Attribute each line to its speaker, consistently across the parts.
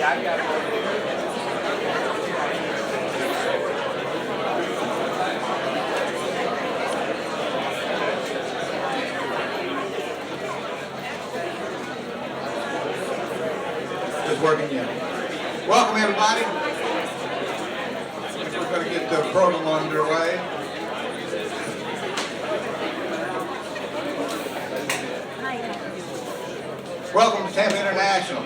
Speaker 1: Just working yet. Welcome everybody. We're going to get the program underway. Welcome to Tampa International.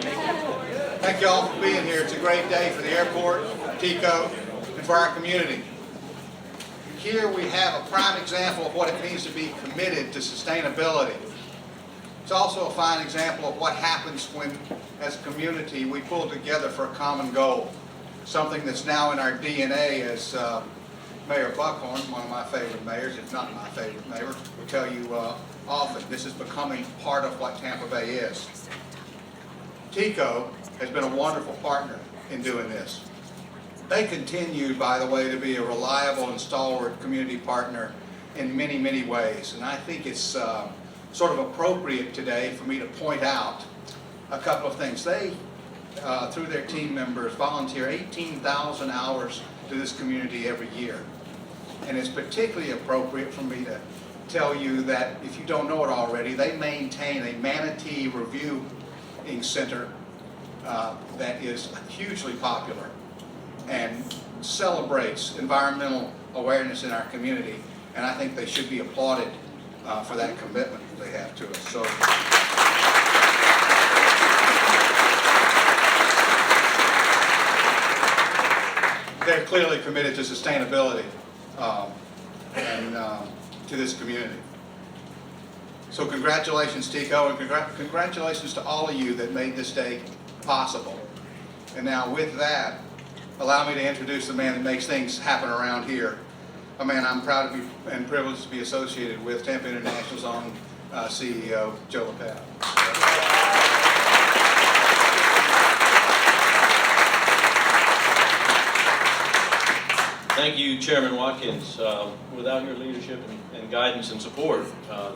Speaker 1: Thank you all for being here. It's a great day for the airport, TECO, and for our community. Here we have a prime example of what it means to be committed to sustainability. It's also a fine example of what happens when, as a community, we pull together for a common goal. Something that's now in our DNA, as Mayor Buckhorn, one of my favorite mayors, if not my favorite mayor, will tell you often. This is becoming part of what Tampa Bay is. TECO has been a wonderful partner in doing this. They continue, by the way, to be a reliable and stalwart community partner in many, many ways. And I think it's sort of appropriate today for me to point out a couple of things. They, through their team members, volunteer 18,000 hours to this community every year. And it's particularly appropriate for me to tell you that, if you don't know it already, they maintain a manatee reviewing center that is hugely popular and celebrates environmental awareness in our community. And I think they should be applauded for that commitment that they have to us. So, they're clearly committed to sustainability and to this community. So congratulations, TECO, and congratulations to all of you that made this day possible. And now with that, allow me to introduce the man that makes things happen around here. A man I'm proud to be and privileged to be associated with, Tampa International's own CEO, Joe LaPav.
Speaker 2: Thank you, Chairman Watkins. Without your leadership and guidance and support,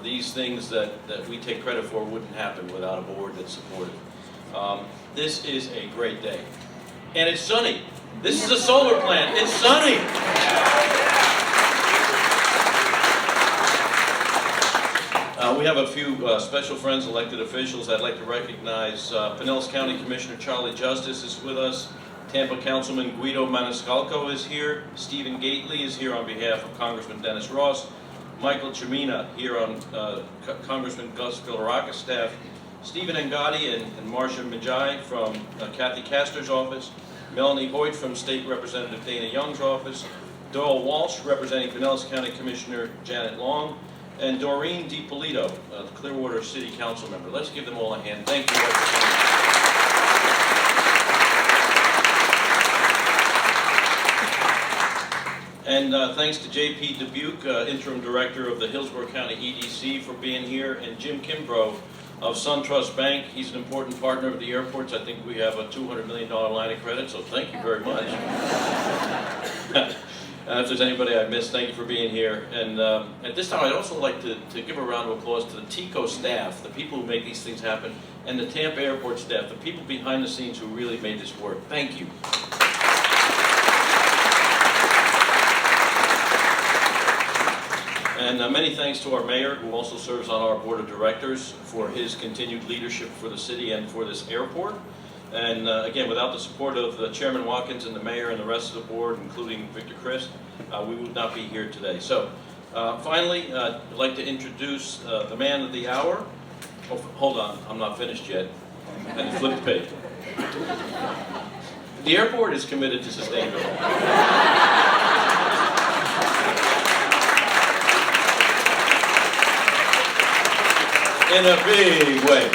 Speaker 2: these things that we take credit for wouldn't happen without a board that supported. This is a great day. And it's sunny. This is a solar plant. It's sunny. We have a few special friends, elected officials. I'd like to recognize Pinellas County Commissioner Charlie Justice is with us. Tampa Councilman Guido Maniscalco is here. Stephen Gately is here on behalf of Congressman Dennis Ross. Michael Chimina here on Congressman Gus Villaraca's staff. Stephen Ngati and Marcia Majai from Kathy Castor's office. Melanie Hoyt from State Representative Dana Young's office. Doyle Walsh representing Pinellas County Commissioner Janet Long. And Doreen DiPolito, the Clearwater City Council member. Let's give them all a hand. Thank you all for coming. And thanks to J.P. Dubuque, Interim Director of the Hillsborough County EDC, for being here, and Jim Kimbrough of SunTrust Bank. He's an important partner of the airports. I think we have a $200 million line of credit, so thank you very much. If there's anybody I missed, thank you for being here. And at this time, I'd also like to give a round of applause to the TECO staff, the people who make these things happen, and the Tampa Airport staff, the people behind the scenes who really made this work. Thank you. And many thanks to our mayor, who also serves on our board of directors, for his continued leadership for the city and for this airport. And again, without the support of Chairman Watkins and the mayor and the rest of the board, including Victor Christ, we would not be here today. So finally, I'd like to introduce the man of the hour. Oh, hold on, I'm not finished yet. I had to flip the page. The airport is committed to sustainability. In a big way.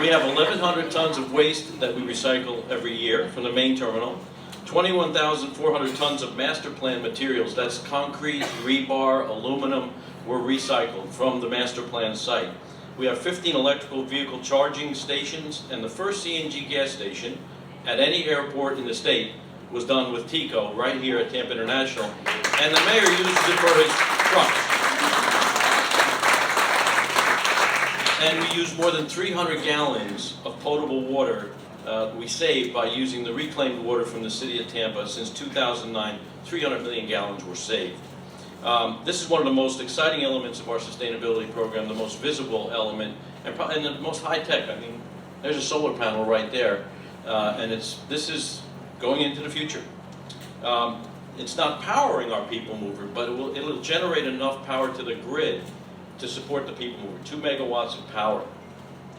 Speaker 2: We have 1,100 tons of waste that we recycle every year from the main terminal. 21,400 tons of master plan materials, that's concrete, rebar, aluminum, were recycled from the master plan site. We have 15 electrical vehicle charging stations, and the first CNG gas station at any airport in the state was done with TECO right here at Tampa International, and the mayor uses it for his trucks. And we use more than 300 gallons of potable water we saved by using the reclaimed water from the city of Tampa. Since 2009, 300 million gallons were saved. This is one of the most exciting elements of our sustainability program, the most visible element, and the most high-tech. I mean, there's a solar panel right there, and this is going into the future. It's not powering our people mover, but it'll generate enough power to the grid to support the people mover, 2 megawatts of power.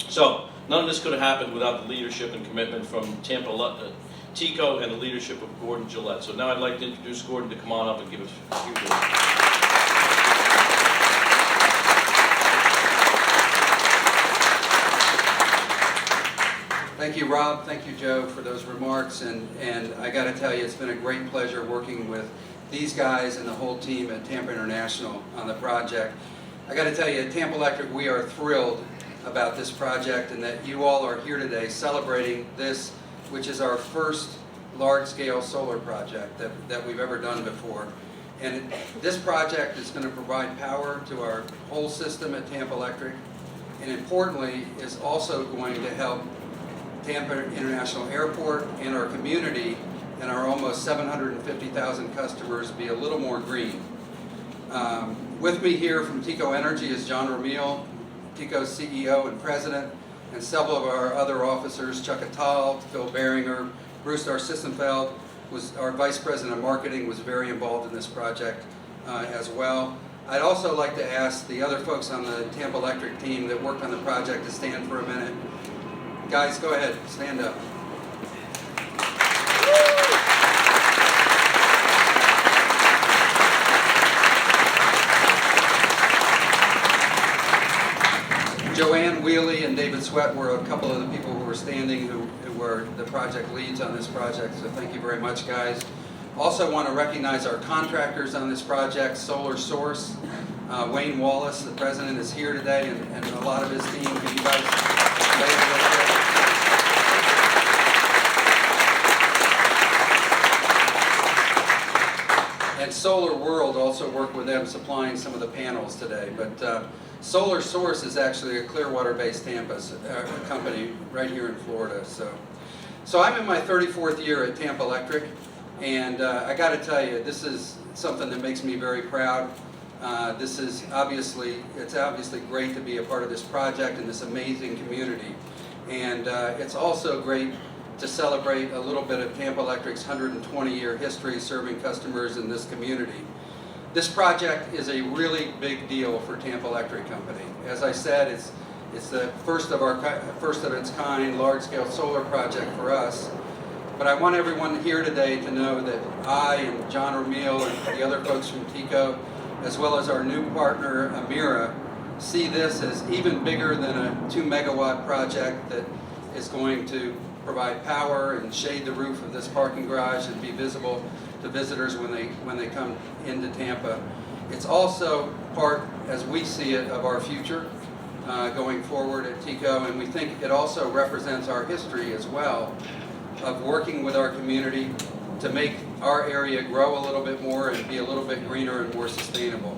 Speaker 2: So none of this could have happened without the leadership and commitment from Tampa Tico and the leadership of Gordon Gillette. So now I'd like to introduce Gordon to come on up and give us a few words.
Speaker 3: Thank you, Rob. Thank you, Joe, for those remarks. And I got to tell you, it's been a great pleasure working with these guys and the whole team at Tampa International on the project. I got to tell you, at Tampa Electric, we are thrilled about this project and that you all are here today celebrating this, which is our first large-scale solar project that we've ever done before. And this project is going to provide power to our whole system at Tampa Electric, and importantly, is also going to help Tampa International Airport and our community and our almost 750,000 customers be a little more green. With me here from Tico Energy is John Ramil, Tico's CEO and President, and several of our other officers, Chuck Attal, Phil Beringer, Bruce Sissenfeld, was our Vice President of Marketing, was very involved in this project as well. I'd also like to ask the other folks on the Tampa Electric team that worked on the project to stand for a minute. Guys, go ahead, stand up. Joanne Wheely and David Sweat were a couple of the people who were standing who were the project leads on this project, so thank you very much, guys. Also want to recognize our contractors on this project, Solar Source. Wayne Wallace, the president, is here today, and a lot of his team. Can you guys wave a little bit? And Solar World also worked with them supplying some of the panels today. But Solar Source is actually a Clearwater-based Tampa company right here in Florida. So I'm in my 34th year at Tampa Electric, and I got to tell you, this is something that makes me very proud. It's obviously great to be a part of this project and this amazing community. And it's also great to celebrate a little bit of Tampa Electric's 120-year history serving customers in this community. This project is a really big deal for Tampa Electric Company. As I said, it's the first of its kind large-scale solar project for us. But I want everyone here today to know that I and John Ramil and the other folks from Tico, as well as our new partner Amira, see this as even bigger than a 2 megawatt project that is going to provide power and shade the roof of this parking garage and be visible to visitors when they come into Tampa. It's also part, as we see it, of our future going forward at Tico, and we think it also represents our history as well of working with our community to make our area grow a little bit more and be a little bit greener and more sustainable.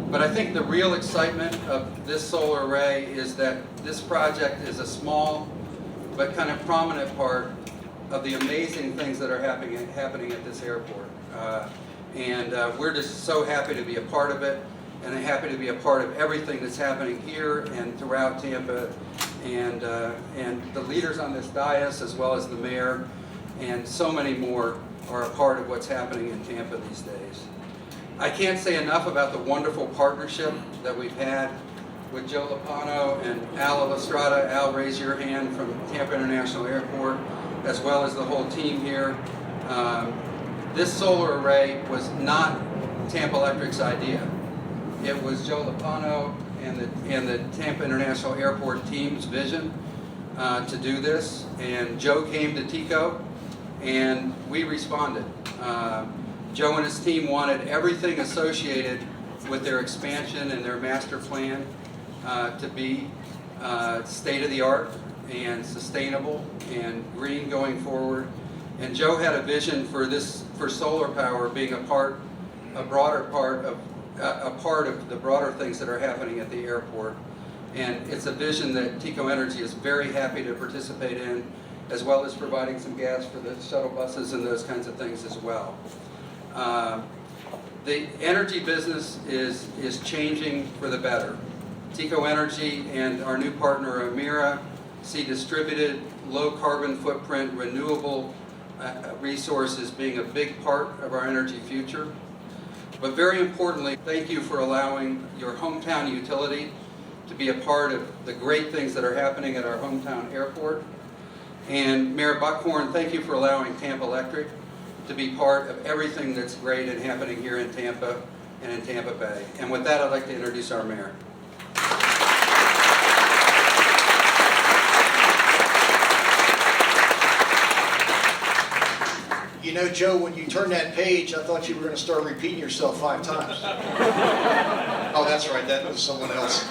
Speaker 3: But I think the real excitement of this solar array is that this project is a small but kind of prominent part of the amazing things that are happening at this airport. We're just so happy to be a part of it, and happy to be a part of everything that's happening here and throughout Tampa, and the leaders on this dais, as well as the mayor, and so many more are a part of what's happening in Tampa these days. I can't say enough about the wonderful partnership that we've had with Joe Lopano and Al Estrada. Al, raise your hand, from Tampa International Airport, as well as the whole team here. This solar array was not Tampa Electric's idea. It was Joe Lopano and the Tampa International Airport team's vision to do this. And Joe came to Tico, and we responded. Joe and his team wanted everything associated with their expansion and their master plan to be state-of-the-art and sustainable and green going forward. And Joe had a vision for solar power being a broader part of the broader things that are happening at the airport. And it's a vision that Tico Energy is very happy to participate in, as well as providing some gas for the shuttle buses and those kinds of things as well. The energy business is changing for the better. Tico Energy and our new partner Amira see distributed, low carbon footprint, renewable resources being a big part of our energy future. But very importantly, thank you for allowing your hometown utility to be a part of the great things that are happening at our hometown airport. And Mayor Buckhorn, thank you for allowing Tampa Electric to be part of everything that's great and happening here in Tampa and in Tampa Bay. And with that, I'd like to introduce our mayor.
Speaker 4: You know, Joe, when you turned that page, I thought you were going to start repeating yourself 5 times. Oh, that's right, that was someone else.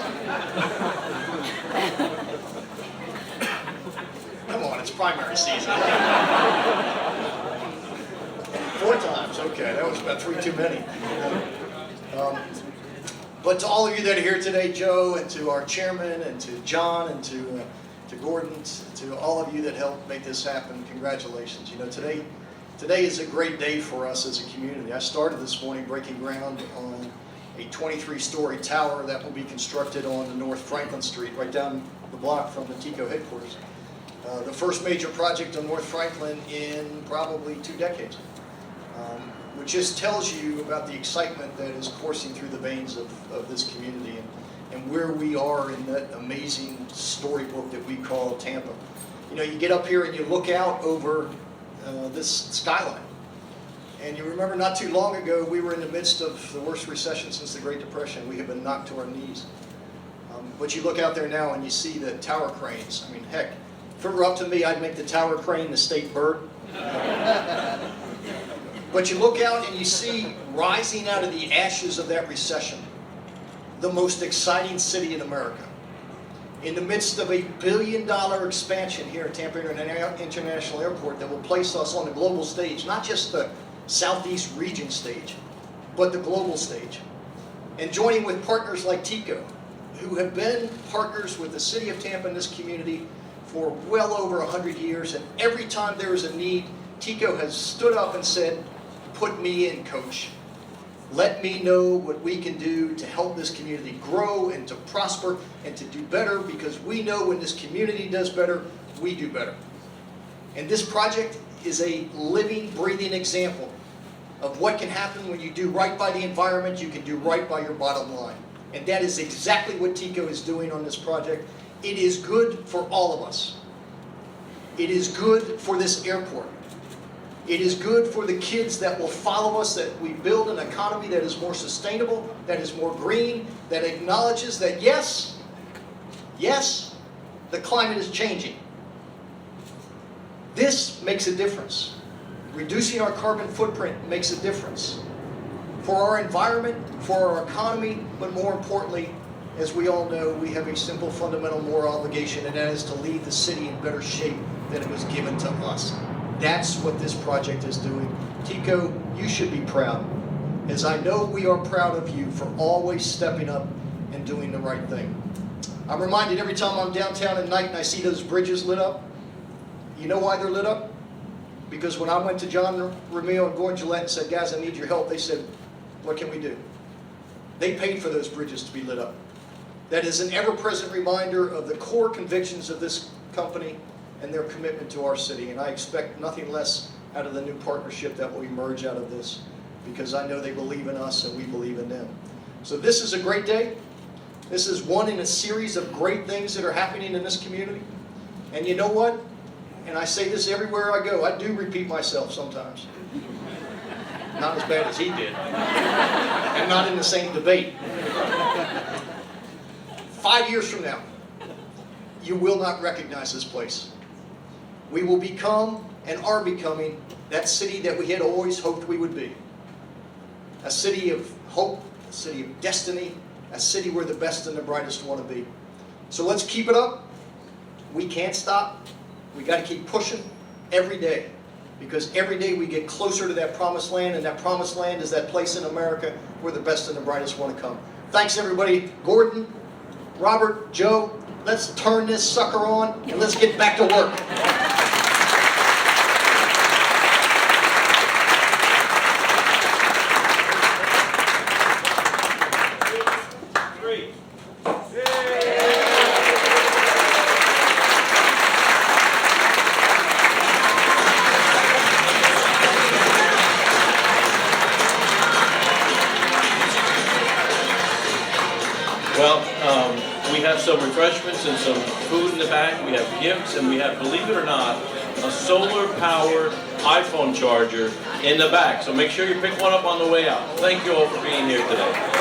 Speaker 4: Come on, it's primary season. 4 times, okay, that was about 3 too many. But to all of you that are here today, Joe, and to our chairman, and to John, and to Gordon, to all of you that helped make this happen, congratulations. You know, Today is a great day for us as a community. I started this morning breaking ground on a 23-story tower that will be constructed on the North Franklin Street, right down the block from the Tico headquarters. The first major project on North Franklin in probably 2 decades, which just tells you about the excitement that is coursing through the veins of this community and where we are in that amazing storybook that we call Tampa. You know, you get up here and you look out over this skyline. And you remember not too long ago, we were in the midst of the worst recession since the Great Depression. We have been knocked to our knees. But you look out there now and you see the tower cranes. I mean, heck, if it were up to me, I'd make the tower crane the state bird. But you look out and you see rising out of the ashes of that recession, the most exciting city in America. In the midst of a $1 billion expansion here at Tampa International Airport that will place us on the global stage, not just the Southeast region stage, but the global stage. And joining with partners like Tico, who have been partners with the city of Tampa and this community for well over 100 years, and every time there is a need, Tico has stood up and said, "Put me in, coach. Let me know what we can do to help this community grow and to prosper and to do better, because we know when this community does better, we do better." And this project is a living, breathing example of what can happen when you do right by the environment, you can do right by your bottom line. And that is exactly what Tico is doing on this project. It is good for all of us. It is good for this airport. It is good for the kids that will follow us, that we build an economy that is more sustainable, that is more green, that acknowledges that yes, the climate is changing. This makes a difference. Reducing our carbon footprint makes a difference for our environment, for our economy, but more importantly, as we all know, we have a simple fundamental moral obligation, and that is to leave the city in better shape than it was given to us. That's what this project is doing. Tico, you should be proud, as I know we are proud of you for always stepping up and doing the right thing. I'm reminded every time I'm downtown at night and I see those bridges lit up. You know why they're lit up? Because when I went to John Romeo and Gordon Gillette and said, "Guys, I need your help," they said, "What can we do?" They paid for those bridges to be lit up. That is an ever-present reminder of the core convictions of this company and their commitment to our city. And I expect nothing less out of the new partnership that will emerge out of this, because I know they believe in us and we believe in them. So this is a great day. This is one in a series of great things that are happening in this community. And you know what? And I say this everywhere I go, I do repeat myself sometimes. Not as bad as he did. And not in the same debate. 5 years from now, you will not recognize this place. We will become and are becoming that city that we had always hoped we would be. A city of hope, a city of destiny, a city where the best and the brightest want to be. So let's keep it up. We can't stop. We got to keep pushing every day, because every day we get closer to that promised land, and that promised land is that place in America where the best and the brightest want to come. Thanks everybody. Gordon, Robert, Joe, let's turn this sucker on and let's get back to work.
Speaker 2: some refreshments and some food in the back. We have gifts, and we have, believe it or not, a solar-powered iPhone charger in the back. So make sure you pick one up on the way out. Thank you all for being here today.